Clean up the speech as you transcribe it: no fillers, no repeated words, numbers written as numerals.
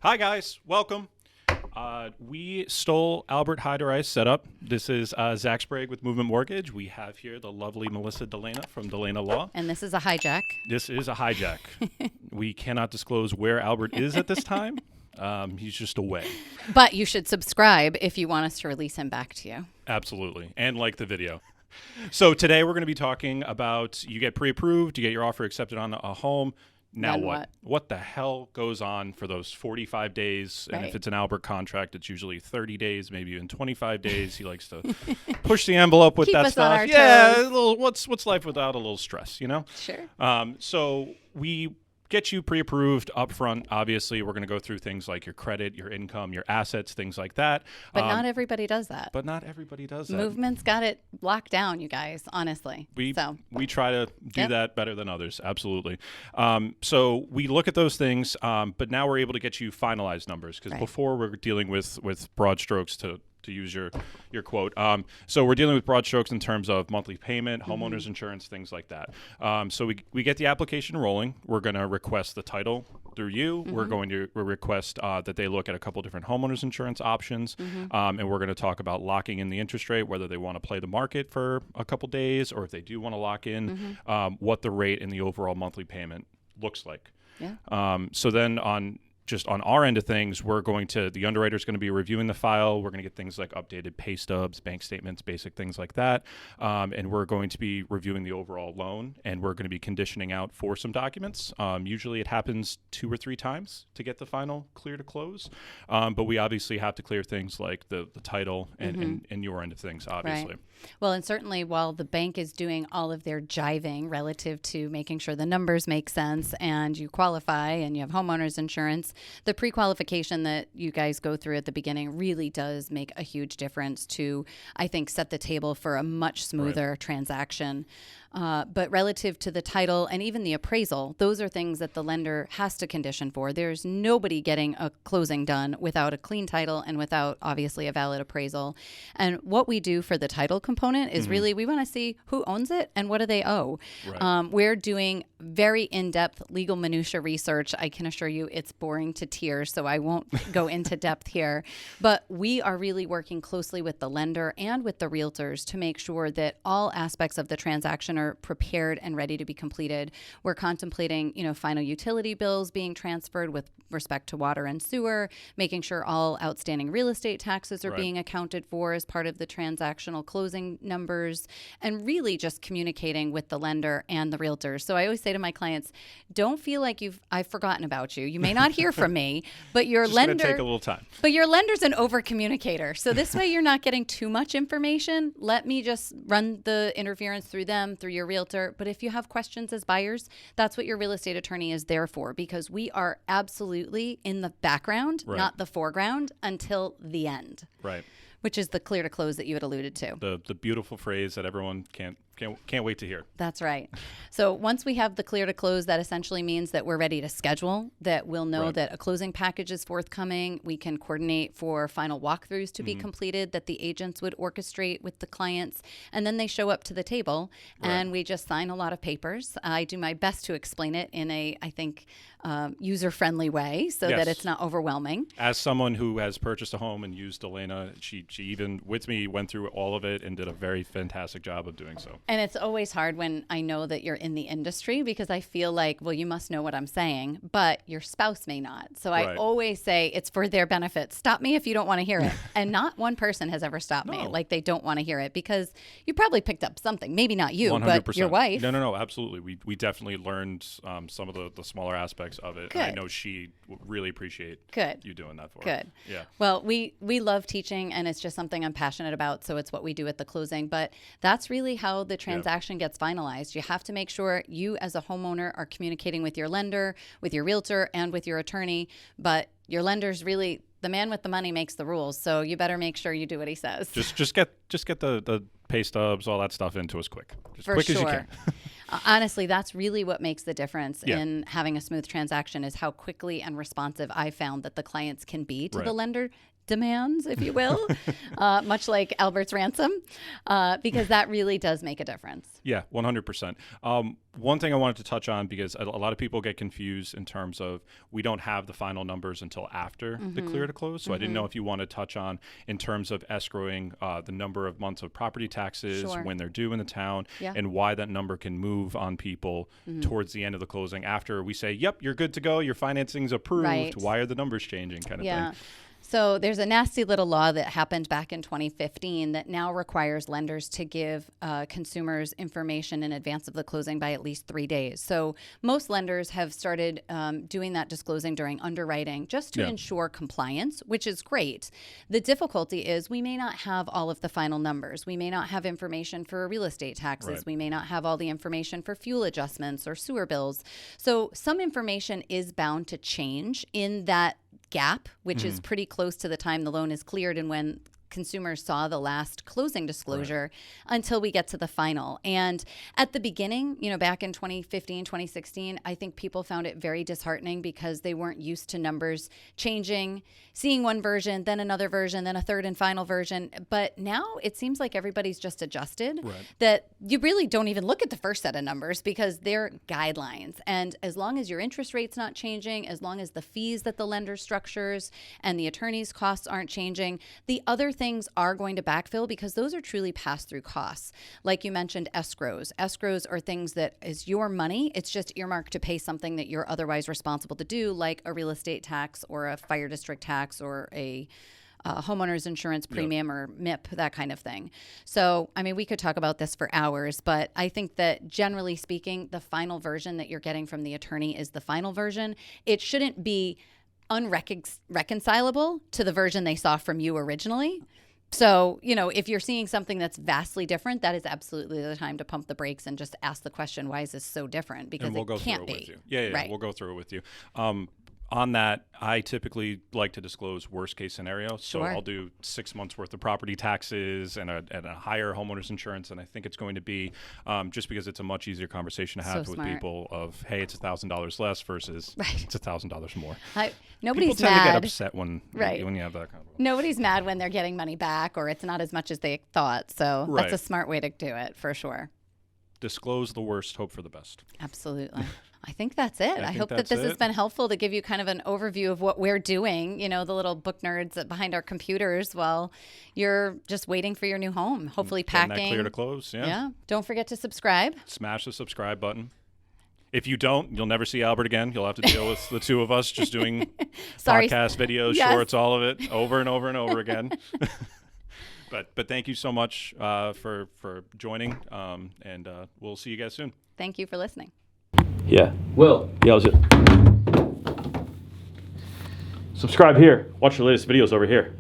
Hi, guys. Welcome. We stole Albert Hajdaraj's setup. This is Zach Sprague with Movement Mortgage. We have here the lovely Melissa Delana from Delana Law. And this is a hijack. This is a hijack. We cannot disclose where Albert is at this time. He's just away. But you should subscribe if you want us to release him back to you. Absolutely. And like the video. So today we're going to be talking about you get pre-approved, you get your offer accepted on a home. Now Then what? What the hell goes on for those 45 days? And Right. if it's an Albert contract, it's usually 30 days, maybe even 25 days. He likes to push the envelope with Keep that us stuff. on our Yeah, toes. a little, what's life without a little stress, you know? Sure. So we get you pre-approved up front. Obviously, we're going to go through things like your credit, your income, your assets, things like that. But not everybody does that. But not everybody does that. Movement's got it locked down, you guys, honestly. We try to do that better than others. Absolutely. So we look at those things, but now we're able to get you finalized numbers because before we're dealing with broad strokes to use your quote. So we're dealing with broad strokes in terms of monthly payment, homeowners insurance, things like that. So we get the application rolling. We're going to request the title through you. We're going to request that they look at a couple different homeowners insurance options. And we're going to talk about locking in the interest rate, whether they want to play the market for a couple days or if they do want to lock in what the rate and the overall monthly payment looks like. Yeah. So then on our end of things, the underwriter's going to be reviewing the file. We're going to get things like updated pay stubs, bank statements, basic things like that. And we're going to be reviewing the overall loan, and we're going to be conditioning out for some documents. Usually it happens 2 or 3 times to get the final clear to close. But we obviously have to clear things like the title and your end of things, obviously. Right. Well, and certainly while the bank is doing all of their jiving relative to making sure the numbers make sense and you qualify and you have homeowners insurance, the pre-qualification that you guys go through at the beginning really does make a huge difference to, I think, set the table for a much smoother transaction. But relative to the title and even the appraisal, those are things that the lender has to condition for. There's nobody getting a closing done without a clean title and without, obviously, a valid appraisal. And what we do for the title component is really we want to see who owns it and what do they owe. Right. We're doing very in-depth legal minutia research. I can assure you it's boring to tears, so I won't go into depth here. But we are really working closely with the lender and with the realtors to make sure that all aspects of the transaction are prepared and ready to be completed. We're contemplating, final utility bills being transferred with respect to water and sewer, making sure all outstanding real estate taxes are being accounted for as part of the transactional closing numbers, and really just communicating with the lender and the realtors. So I always say to my clients, don't feel like I've forgotten about you. You may not hear from me, but your lender It's going to take a little time. But your lender's an over communicator. So this way you're not getting too much information. Let me just run the interference through them, through your realtor. But if you have questions as buyers, that's what your real estate attorney is there for, because we are absolutely in the background, not the foreground, until the end. Right. Which is the clear to close that you had alluded to. The beautiful phrase that everyone can't wait to hear. That's right. So once we have the clear to close, that essentially means that we're ready to schedule, that we'll know that a closing package is forthcoming. We can coordinate for final walkthroughs to be completed that the agents would orchestrate with the clients. And then they show up to the table and we just sign a lot of papers. I do my best to explain it in a, I think, user-friendly way so that it's not overwhelming. As someone who has purchased a home and used Delana, she even with me went through all of it and did a very fantastic job of doing so. And it's always hard when I know that you're in the industry, because I feel like, well, you must know what I'm saying, but your spouse may not. So I always say it's for their benefit. Stop me if you don't want to hear it. And not one person has ever stopped me. Like, they don't want to hear it because you probably picked up something. Maybe not you, 100%. but your wife. No, absolutely. We definitely learned some of the smaller aspects of it. Good. And I know she would really appreciate you doing that for her. Good. Yeah. Well, we love teaching, and it's just something I'm passionate about, so it's what we do at the closing. But that's really how the transaction gets finalized. You have to make sure you as a homeowner are communicating with your lender, with your realtor, and with your attorney. But your lender's really the man with the money makes the rules, so you better make sure you do what he says. Just get the pay stubs, all that stuff into us quick. As For quick sure. as you can. Honestly, that's really what makes the difference in having a smooth transaction is how quickly and responsive I found that the clients can be to the lender demands, if you will, much like Albert's ransom, because that really does make a difference. Yeah, 100%. One thing I wanted to touch on, because a lot of people get confused in terms of we don't have the final numbers until after the clear to close. So I didn't know if you want to touch on in terms of escrowing the number of months of property taxes, when they're due in the town, and why that number can move on people towards the end of the closing after we say, yep, you're good to go, your financing's approved. Right. Why are the numbers changing kind of thing? So there's a nasty little law that happened back in 2015 that now requires lenders to give consumers information in advance of the closing by at least 3 days. So most lenders have started doing that disclosing during underwriting just to ensure compliance, which is great. The difficulty is we may not have all of the final numbers. We may not have information for real estate taxes. Right. We may not have all the information for fuel adjustments or sewer bills. So some information is bound to change in that gap, which is pretty close to the time the loan is cleared and when consumers saw the last closing disclosure until we get to the final. And at the beginning, back in 2015, 2016, I think people found it very disheartening because they weren't used to numbers changing, seeing one version, then another version, then a third and final version. But now it seems like everybody's just adjusted, that you really don't even look at the first set of numbers because they're guidelines. And as long as your interest rate's not changing, as long as the fees that the lender structures and the attorney's costs aren't changing, the other things are going to backfill because those are truly pass-through costs. Like you mentioned, escrows. Escrows are things that is your money. It's just earmarked to pay something that you're otherwise responsible to do, like a real estate tax or a fire district tax or a homeowner's insurance premium or MIP, that kind of thing. So, we could talk about this for hours, but I think that generally speaking, the final version that you're getting from the attorney is the final version. It shouldn't be unreconcilable to the version they saw from you originally. So, if you're seeing something that's vastly different, that is absolutely the time to pump the brakes and just ask the question, why is this so different? Because we'll it can't be. Yeah, we'll go through it with you. On that, I typically like to disclose worst case scenario. So I'll do 6 months worth of property taxes and a higher homeowner's insurance. And I think it's going to be just because it's a much easier conversation to have with people of, hey, it's $1,000 less versus it's $1,000 more. Nobody's people tend mad. to get upset when you have that kind of. Nobody's mad when they're getting money back or it's not as much as they thought. So that's a smart way to do it for sure. Disclose the worst, hope for the best. Absolutely. I think that's it. I hope that this has been helpful to give you kind of an overview of what we're doing, the little book nerds behind our computers while you're just waiting for your new home, hopefully packing. That clear to close, Yeah. Don't forget to subscribe. Smash the subscribe button. If you don't, you'll never see Albert again. You'll have to deal with the two of us just doing podcast videos, shorts, all of it, over and over and over again. But thank you so much for joining, and we'll see you guys soon. Thank you for listening. Yeah. Will. Yeah, was it? Subscribe here. Watch the latest videos over here.